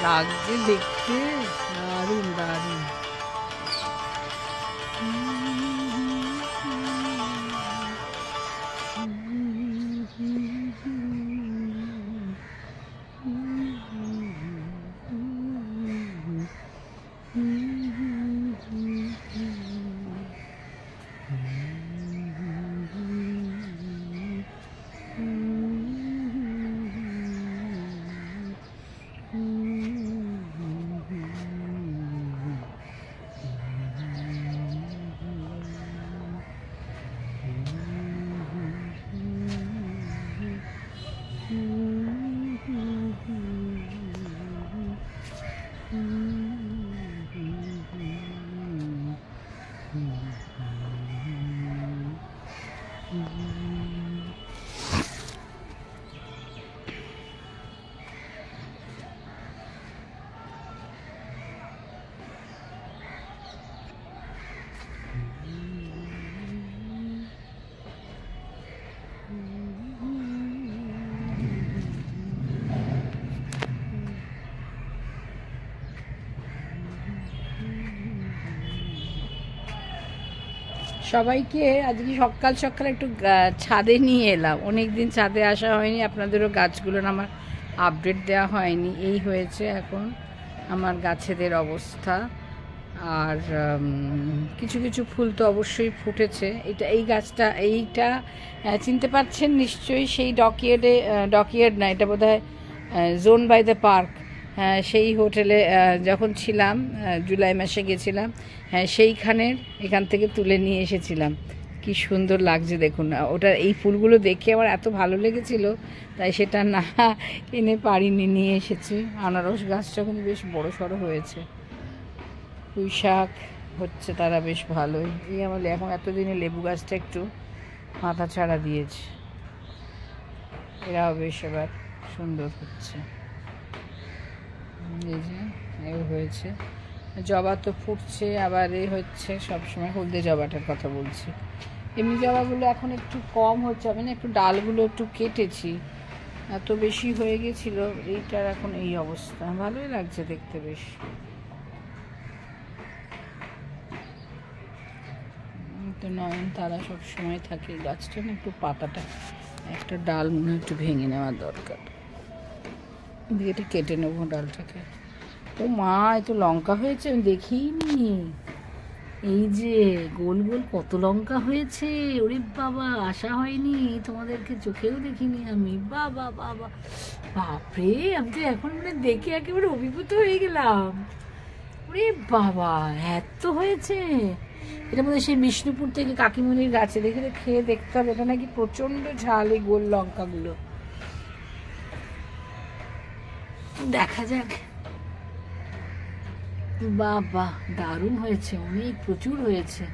লাগছে দেখতে, দারুণ দারুণ। সবাইকে আজকে সকাল সকাল একটু ছাদে নিয়ে এলাম। অনেক দিন ছাদে আসা হয়নি, আপনাদেরও গাছগুলোর আমার আপডেট দেওয়া হয়নি। এই হয়েছে এখন আমার গাছেদের অবস্থা। আর কিছু কিছু ফুল তো অবশ্যই ফুটেছে। এই গাছটা এইটা চিনতে পারছেন নিশ্চয়ই, সেই ডকইয়ার্ড না, এটা বোধহয় জোন বাই দ্য পার্ক, সেই হোটেলে যখন ছিলাম, জুলাই মাসে গেছিলাম, সেইখানের এখান থেকে তুলে নিয়ে এসেছিলাম। কি সুন্দর লাগছে দেখুন। ওটা এই ফুলগুলো দেখে আমার এত ভালো লেগেছিল, তাই সেটা না এনে পারিনি, নিয়ে এসেছি। আনারস গাছটা কিন্তু বেশ বড় সড়ো হয়েছে, পুঁই শাক হচ্ছে তারা বেশ ভালোই। এই আমার এখন এতদিনে লেবু গাছটা একটু মাথা ছাড়া দিয়েছে, এরাও বেশ এবার সুন্দর হচ্ছে। এই যে এও হয়েছে, জবা তো ফুটছে, আবার এ হচ্ছে। সবসময় হলদে জবাটার কথা বলছি। এমনি জবাগুলো এখন একটু কম হচ্ছে, আমি না একটু ডালগুলো একটু কেটেছি, এত বেশি হয়ে গেছিল। এইটার এখন এই অবস্থা, ভালোই লাগছে দেখতে বেশ। তো নয়নতারা সবসময় থাকে গাছটা, না একটু পাতাটা, একটা ডাল মনে হয় একটু ভেঙে নেওয়া দরকার। এটা কেটে নেবো ডালটাকে। ও মা, এত লঙ্কা হয়েছে, আমি দেখিনি। এই যে গোল গোল কত লঙ্কা হয়েছে, ওরে বাবা, আশা হয়নি, তোমাদেরকে চোখেও দেখিনি আমি। বাবা বাবা, বাপরে, আমি তো এখন মানে দেখে একেবারে অভিভূত হয়ে গেলাম। ওরে বাবা, এত হয়েছে। এটা মধ্যে সেই বিষ্ণুপুর থেকে কাকিমণির গাছে দেখে খেয়ে দেখতে হবে, এটা নাকি প্রচন্ড ঝাল এই গোল লঙ্কাগুলো। দেখা যাক। বাবা, দারুণ হয়েছে, অনেক প্রচুর হয়েছে।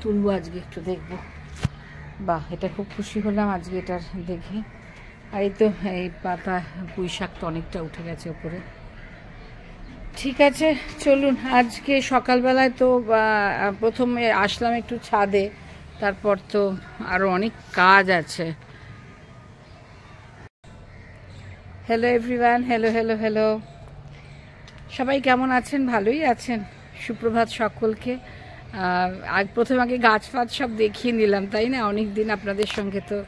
তুলবো আজকে, একটু দেখবো। বাহ, এটা খুব খুশি হলাম আজকে এটার দেখে। আর এই তো এই পাতা, পুঁই শাক তো অনেকটা উঠে গেছে ওপরে। ঠিক আছে, চলুন। আজকে সকালবেলায় তো প্রথমে আসলাম একটু ছাদে, তারপর তো আরও অনেক কাজ আছে। Hello everyone, hello hello hello, সবাই কেমন আছেন? ভালোই আছেন? সুপ্রভাত সকলকে। আগে গাছ ফাছ সব দেখিয়ে নিলাম, তাই না? অনেক দিন আপনাদের সঙ্গে তো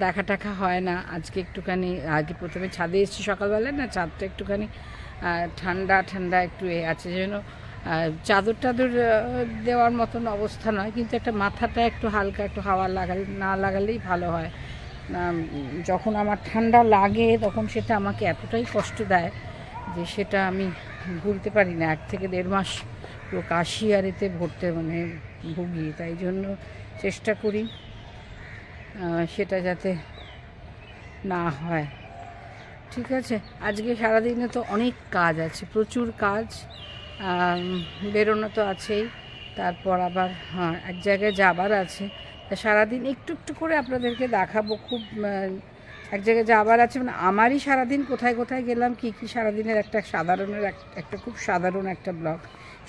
দেখা টাকা হয় না। আজকে একটুখানি আগে প্রথমে ছাদে এসেছি সকালবেলায়, না ছাদটা একটুখানি ঠান্ডা ঠান্ডা একটু আছে, যেন চাদর টাদর দেওয়ার মতন অবস্থা নয়, কিন্তু একটা মাথাটা একটু হালকা একটু হাওয়া না লাগালেই ভালো হয়। যখন আমার ঠান্ডা লাগে তখন সেটা আমাকে এতটাই কষ্ট দেয় যে সেটা আমি ভুলতে পারি না। 1 থেকে 1.5 মাস পুরো কাশি আর এতে ভুগি। তাই জন্য চেষ্টা করি সেটা যাতে না হয়। ঠিক আছে, আজকে সারাদিনে তো অনেক কাজ আছে, প্রচুর কাজ, বেরোনো তো আছেই, তারপর আবার এক জায়গায় যাবার আছে। তা সারাদিন একটু একটু করে আপনাদেরকে দেখাবো। খুব এক জায়গায় যাবার আছে, মানে আমারই সারাদিন কোথায় কোথায় গেলাম, কী কী সারাদিনের একটা খুব সাধারণ একটা ব্লগ,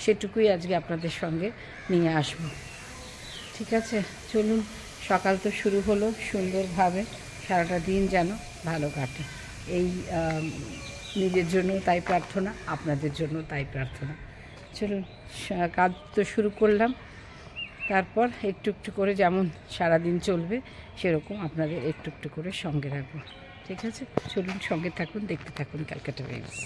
সেটুকুই আজকে আপনাদের সঙ্গে নিয়ে আসব। ঠিক আছে, চলুন। সকাল তো শুরু হলো সুন্দরভাবে, সারাটা দিন যেন ভালো কাটে। এই নিজের জন্য তাই প্রার্থনা, আপনাদের জন্য তাই প্রার্থনা। চলুন কাজ তো শুরু করলাম, তারপর একটু একটু করে যেমন সারাদিন চলবে সেরকম আপনাদের একটু একটু করে সঙ্গে রাখবো, ঠিক আছে? চলুন সঙ্গে থাকুন, দেখতে থাকুন Calcutta Waves.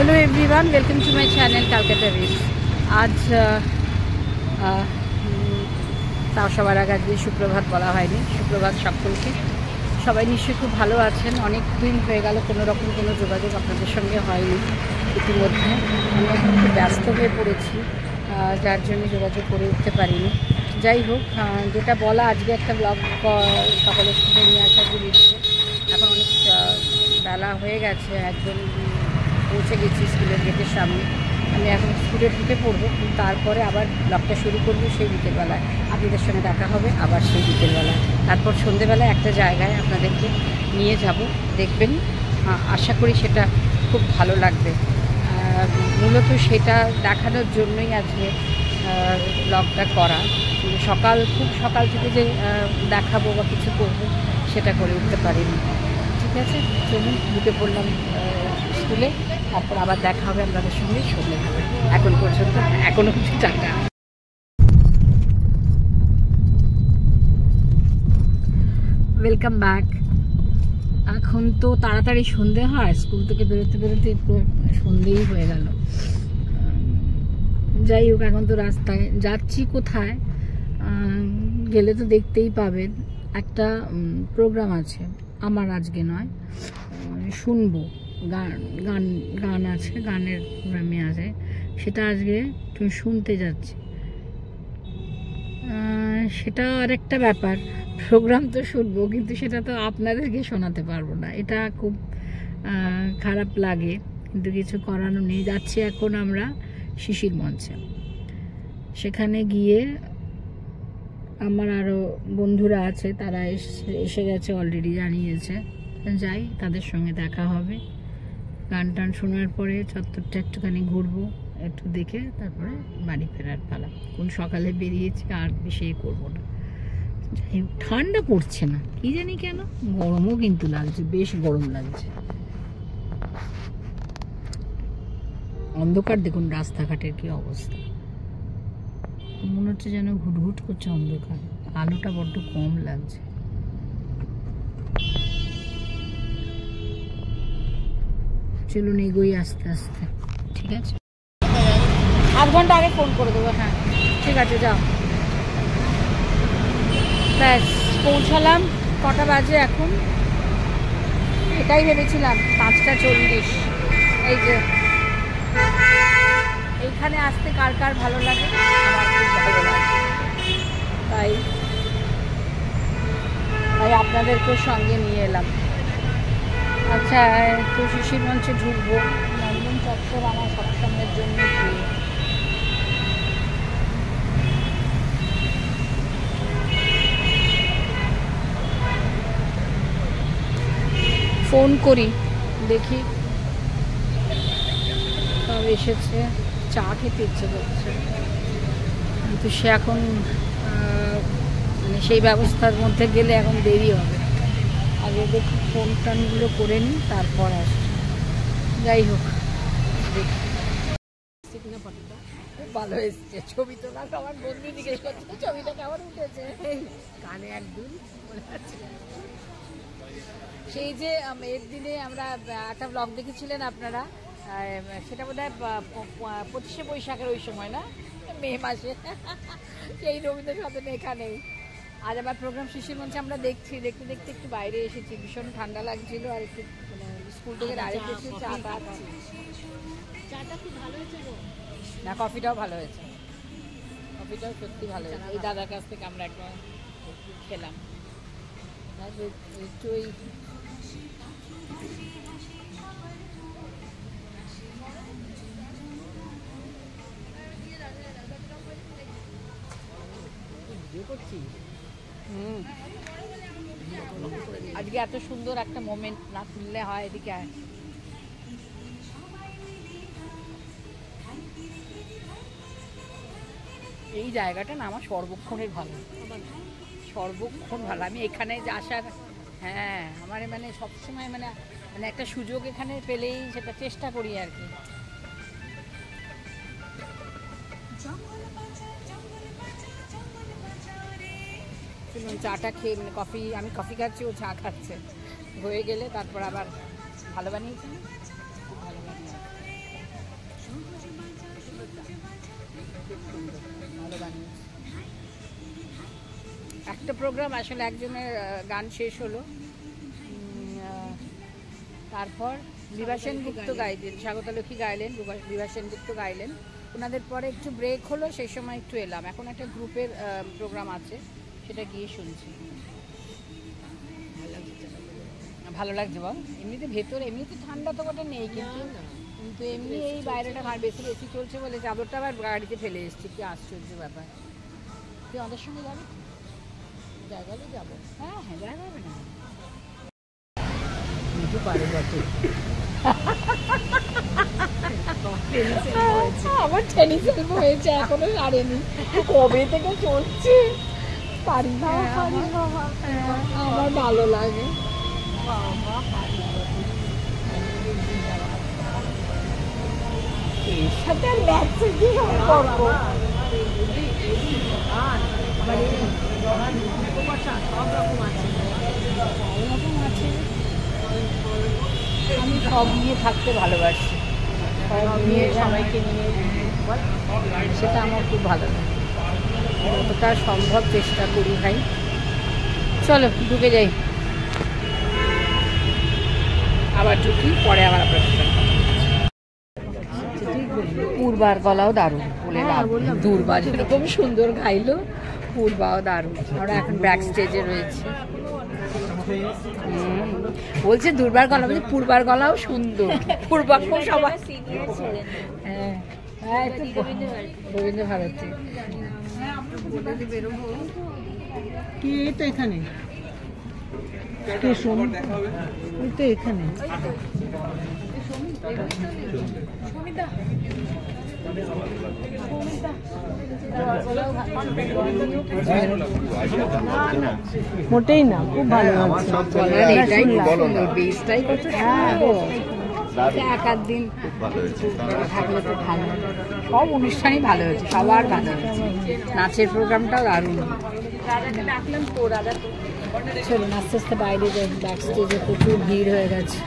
Hello everyone, welcome to my channel Calcutta Waves. আজ তাও সবার আগে আজকে সুপ্রভাত বলা হয়নি। সুপ্রভাত সকলকে। সবাই নিশ্চয়ই খুব ভালো আছেন। অনেক দিন হয়ে গেল কোনো রকম কোনো যোগাযোগ আপনাদের সঙ্গে হয়নি। ইতিমধ্যে আমি এখন খুব ব্যস্ত হয়ে পড়েছি, যার জন্য যোগাযোগ করে উঠতে পারিনি। যাই হোক, যেটা বলা, আজকে একটা ব্লগ সকলের সঙ্গে নিয়ে আসা জরুরি। এখন অনেক বেলা হয়ে গেছে, একদম পৌঁছে গেছি স্কুলের গেটের সামনে। আমি এখন স্কুলে ঢুকে পড়বো, তারপরে আবার ব্লগটা শুরু করবো সেই বিকেলবেলায়। আপনাদের সঙ্গে দেখা হবে আবার সেই বিকেলবেলায়। তারপর সন্ধেবেলায় একটা জায়গায় আপনাদেরকে নিয়ে যাব, দেখবেন। আশা করি সেটা খুব ভালো লাগবে। মূলত সেটা দেখানোর জন্যই আজকে ব্লগটা করা। খুব সকাল থেকে যে দেখাবো বা কিছু করবো সেটা করে উঠতে পারিনি, ঠিক আছে? চলুন ঢুকে পড়লাম স্কুলে, তারপর আবার দেখা হবে আপনাদের সঙ্গে সন্ধে হবে। এখন পর্যন্ত এখনও কিছু টাকা। Welcome back. এখন তো তাড়াতাড়ি সন্ধে হয়, স্কুল থেকে বেরোতে বেরোতে সন্ধেই হয়ে গেল। যাই হোক, এখন তো রাস্তায় যাচ্ছি। কোথায় গেলে তো দেখতেই পাবেন, একটা প্রোগ্রাম আছে। আমার আজকে নয়, শুনবো, গান আছে, গানের প্রোগ্রামে আছে, সেটা আজকে তুমি শুনতে যাচ্ছি। সেটা আরেকটা ব্যাপার, প্রোগ্রাম তো শুনবো কিন্তু সেটা তো আপনাদেরকে শোনাতে পারবো না। এটা খুব খারাপ লাগে, কিন্তু কিছু করানো নেই। যাচ্ছি এখন আমরা শিশির মঞ্চে। সেখানে গিয়ে আমার আরও বন্ধুরা আছে, তারা এসে গেছে, অলরেডি জানিয়েছে। যাই, তাদের সঙ্গে দেখা হবে। গান টান শোনার পরে চত্বরটা একটুখানি ঘুরবো, একটু দেখে তারপরে বাড়ি ফেরার পালা। কোন সকালে বেরিয়েছি, আর বেশি করবো না। যাই হোক, ঠান্ডা পড়ছে না, কি জানি কেন। গরমও কিন্তু লাগছে, বেশ গরম লাগছে। অন্ধকার দেখুন রাস্তাঘাটের কি অবস্থা, মনে হচ্ছে যেন ঘুটঘুট করছে অন্ধকার। আলোটা বড্ড কম লাগছে। চলুন এগোই আস্তে আস্তে, ঠিক আছে? 8 ঘন্টা আগে ফোন করে দেবো। হ্যাঁ ঠিক আছে, যাও। ব্যাস পৌঁছালাম। কটা বাজে এখন? এটাই ভেবেছিলাম 5:40। এই যে এইখানে আসতে কার কার ভালো লাগে? আমার খুব ভালো লাগে, তাই আপনাদেরকেও সঙ্গে নিয়ে এলাম। আচ্ছা, তো শিশির মঞ্চে ঢুকবো। নন্দন চত্বর আমার সবসময়ের জন্য প্রিয়। ফোন করি, দেখি সব এসেছে। চা খেতে ইচ্ছে করছে, কিন্তু সে এখন মানে সেই ব্যবস্থার মধ্যে গেলে এখন দেরি হবে। আগে দেখি ফোন টানগুলো করে নিই, তারপর আসছি। যাই হোক, দেখি। খুব ভালো এসছে ছবি তোলা। আমার বন্ধু জিজ্ঞেস করছে ছবিটা কেমন উঠেছে। কানে একদম সেই যে এর দিনে আমরা একটা ব্লগ দেখেছিলেন আপনারা, সেটা বোধ হয় 25শে বৈশাখের ওই সময়, না মে মাসে, সেই রবীন্দ্র সদন এখানেই। আজ আবার প্রোগ্রাম শিশির মঞ্চে আমরা দেখছি। দেখতে দেখতে একটু বাইরে এসেছি, ভীষণ ঠান্ডা লাগছিল। আর একটু স্কুল থেকে ডাইরেক্ট এসে চাটা খুব ভালো হয়েছে না, কফিটাও ভালো হয়েছে। কফিটাও সত্যি ভালো হয়েছে। এই দাদার কাছ থেকে আমরা একবার খেলাম, একটু ওই আজকে এত সুন্দর একটা মোমেন্ট না তুললে হয়। এদিকে আয়। এই জায়গাটা না আমার সর্বক্ষণের ভালো, সর্বক্ষণ ভালো। আমি এখানে যে আসার, হ্যাঁ আমার মানে সবসময় মানে মানে একটা সুযোগ এখানে পেলেই সেটা চেষ্টা করি আর কি। চাটা খেয়ে মানে কফি, আমি কফি খাচ্ছি, ও চা খাচ্ছে, হয়ে গেলে তারপর আবার ভালো বানিয়েছি না, ভালো বানিয়েছি, ভালো বানিয়েছি। একটা প্রোগ্রাম আসলে একজনের গান শেষ হলো, তারপর বিভা সেনগুপ্ত গাইলেন, স্বাগতালক্ষ্মী গাইলেন, বিভা সেনগুপ্ত গাইলেন, ওনাদের পরে একটু ব্রেক হলো, সেই সময় একটু এলাম। এখন একটা গ্রুপের প্রোগ্রাম আছে, সেটা গিয়ে শুনছি। ভালো লাগছে বল? এমনিতে ভেতরে এমনিতে ঠান্ডা তো ওটা নেই, কিন্তু কিন্তু এমনি এই বাইরেটা বেশি বেশি চলছে বলে চাদরটা আবার গাড়িতে ফেলে এসেছি। কি আশ্চর্য ব্যাপার। তুই আমাদের সঙ্গে যাবি? জায়গায় যাবো। হ্যাঁ হ্যাঁ, জায়গা হবে না পারে বটে। আমার টেনিস এলবো হয়েছে, এখনো সারেনি, কবে থেকে চলছে। পারি না, আমার ভালো লাগে। এর সাথে ম্যাচের কি সম্পর্ক? আমি সব নিয়ে থাকতে ভালোবাসি, সব নিয়ে সবাইকে নিয়ে, সেটা আমার খুব ভালো লাগে। যতটা সম্ভব চেষ্টা করি ভাই। চলো ঢুকে যাই, আবার ঢুকি, পরে আবার আপনার পূর্বার গলাও দারুণ বলে দূর্বা যেরকম সুন্দর গাইলো, পূর্বাও দারুণ। আমরা এখন ব্যাক স্টেজে রয়েছি। বলছে দুর্বার গলা, বলছে পূর্বার গলাও সুন্দর। পূর্বাক্ষ সবাই, হ্যাঁ হ্যাঁ, রবীন্দ্র ভারতী। কি তো এখানে তো এখানে মোটেই না, খুব ভালো এক আধ দিন থাকলে তো ভালো। সব অনুষ্ঠানই ভালো হয়েছে, সবার ভালো হয়েছে। নাচের প্রোগ্রামটাও দারুণ। চলুন আস্তে আস্তে বাইরে যাই, ব্যাক স্টেজে প্রচুর ভিড় হয়ে গেছে।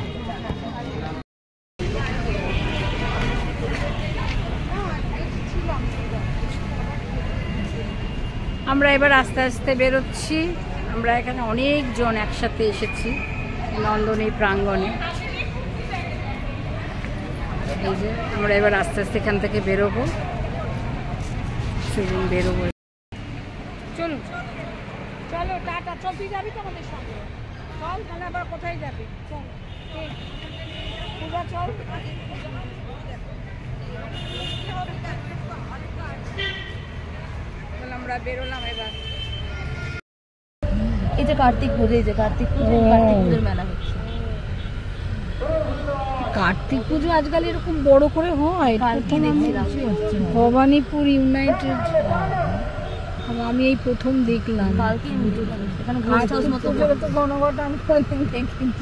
আমরা এবার আস্তে আস্তে বেরোচ্ছি। আমরা এখানে অনেকজন একসাথে এসেছি নন্দনী প্রাঙ্গণে। এই যে আমরা এবার আস্তে আস্তে এখান থেকে বেরোবো। চলুন বেরোবো, চলুন চলো টাটা। চল, তুই যাবি তো আমাদের সঙ্গে? চল তাহলে আবার কোথায় যাবি? চল পূজা, চল। আমরা বেরোলাম এবার। এই যে কার্তিক পুজো, এই যে কার্তিক পুজোর মেলা হচ্ছে। কার্তিক পুজো আজকাল এরকম বড় করে হয়? ভবানীপুর ইউনাইটেড, আমি এই প্রথম দেখলাম। ঘনঘটা আমি কোনোদিন দেখিনি।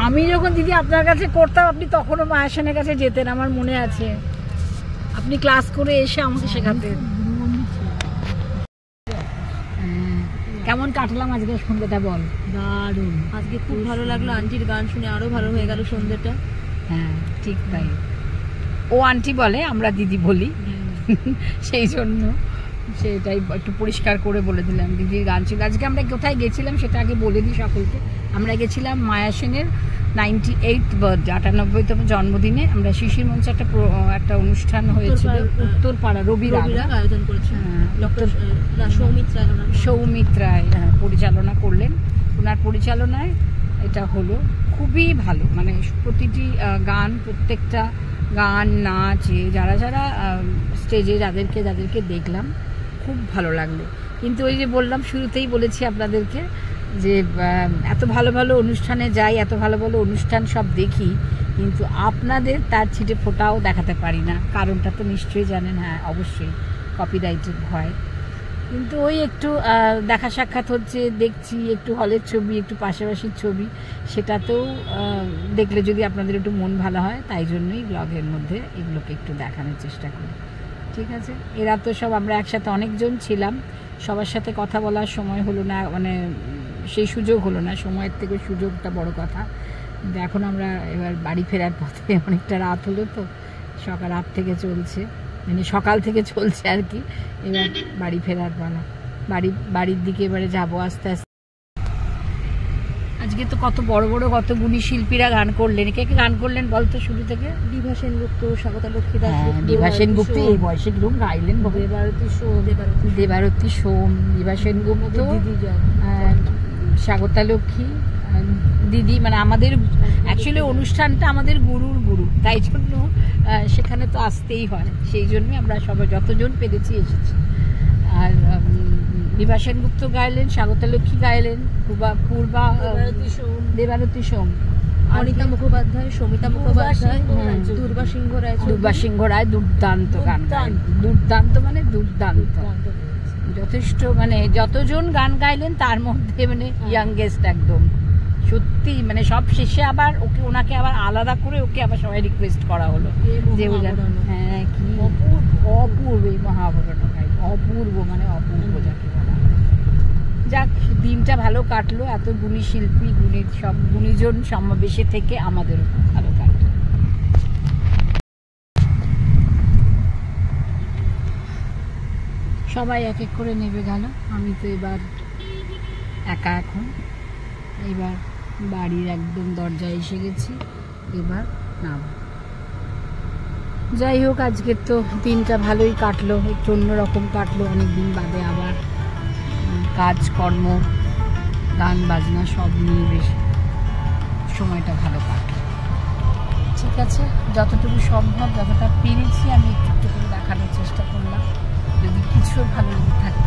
আমি যখন দিদি আপনার কাছে করতাম, আপনি তখনও মায়ের সেনের কাছে যেতেন, আমার মনে আছে। আপনি ক্লাস করে এসে আমাকে শেখাতেন। কেমন কাটলাম আজকে সন্ধ্যাটা বল? দারুণ, আজকে খুব ভালো লাগলো। আন্টির গান শুনে আরো ভালো হয়ে গেল সন্ধ্যাটা। হ্যাঁ ঠিক তাই। ও আন্টি বলে, আমরা দিদি বলি, সেই জন্য সেটাই একটু পরিষ্কার করে বলে দিলাম। দিদির গান ছিল। আজকে আমরা কোথায় গেছিলাম সেটা আগে বলে দিই সকলকে। আমরা গেছিলাম মায়া সেনের 98th বার্থডে, 98তম জন্মদিনে আমরা শিশির মঞ্চে একটা অনুষ্ঠান হয়েছিল উত্তরপাড়া রবি রাগ আয়োজন করেছে। ডক্টর সৌমিত রায় পরিচালনা করলেন। ওনার পরিচালনায় এটা হলো, খুবই ভালো, মানে প্রতিটি গান, প্রত্যেকটা গান, নাচ, যারা যারা স্টেজে যাদেরকে দেখলাম খুব ভালো লাগলো। কিন্তু ওই যে বললাম, শুরুতেই বলেছি আপনাদেরকে যে এত ভালো ভালো অনুষ্ঠানে যাই, এত ভালো ভালো অনুষ্ঠান সব দেখি, কিন্তু আপনাদের তার ছিটে ফোটাও দেখাতে পারি না। কারণটা তো নিশ্চয়ই জানেন। হ্যাঁ, অবশ্যই কপিরাইটেড হয়, কিন্তু ওই একটু দেখা সাক্ষাৎ হচ্ছে, দেখছি একটু হলের ছবি, একটু পাশাপাশির ছবি, সেটাতেও দেখলে যদি আপনাদের একটু মন ভালো হয়, তাই জন্যই ব্লগের মধ্যে এগুলোকে একটু দেখানোর চেষ্টা করি। ঠিক আছে, এরা তো সব আমরা একসাথে অনেকজন ছিলাম, সবার সাথে কথা বলার সময় হলো না, মানে সেই সুযোগ হলো না। সময়ের থেকে সুযোগটা বড় কথা। কিন্তু এখন আমরা এবার বাড়ি ফেরার পথে, অনেকটা রাত হলো তো, রাত থেকে চলছে, মানে সকাল থেকে চলছে আর কি। এবার বাড়ি ফেরার পালা, বাড়ির দিকে এবারে যাবো আস্তে আস্তে। আজকে তো কত বড় বড় কত গুণী শিল্পীরা গান করলেন। কে কে গান করলেন বলতো শুরু থেকে? বিভা সেনগুপ্ত, স্বাগতা লক্ষ্মী দাস, বিভা সেনগুপ্ত এই বয়সে কিরকম গাইলেন, দেবারতী সোম, বিভা সেনগুপ্ত, স্বাগতা লক্ষ্মী দিদি, মানে আমাদের অ্যাকচুয়ালি অনুষ্ঠানটা আমাদের গুরুর গুরু, তাই জন্য সেখানে তো আসতেই হয়। সেই জন্যই আমরা সবাই যতজন পেরেছি এসেছি। আর বিভা সেনগুপ্ত গাইলেন, স্বাগতা লক্ষ্মী গাইলেন, দেবারতী সোম, অনিতা মুখোপাধ্যায়, সমিতা মুখোপাধ্যায়, দুর্বা সিংহ রায় দুর্দান্ত গান, দুর্দান্ত মানে দুর্দান্ত, যথেষ্ট, মানে যতজন গান গাইলেন তার মধ্যে মানে ইয়াংগেস্ট একদম, সত্যি মানে সব শেষে আবার ওনাকে আবার আলাদা করে ওকে আবার সবাই রিকোয়েস্ট করা হলো যে হ্যাঁ কি অপূর্ব এই মহাবরণ গাই, অপূর্ব মানে অপূর্ব যাকে বলা। যাক, দিনটা ভালো কাটলো, এত গুণী শিল্পী, সব গুণীজন সমাবেশে থেকে আমাদেরও ভালো কাটলো। সবাই এক এক করে নেমে গেল, আমি তো এবার একা। এখন এবার বাড়ির একদম দরজায় এসে গেছি, এবার নাম। যাই হোক, আজকের তো দিনটা ভালোই কাটলো, একটু অন্যরকম কাটলো, অনেকদিন বাদে আবার কাজকর্ম, গান বাজনা সব নিয়ে বেশ সময়টা ভালো কাটলো। ঠিক আছে, যতটুকু সম্ভব, যতটা পেরেছি আমি একটু করে দেখানোর চেষ্টা করলাম। যদি কিছু ভালো লেগে থাকে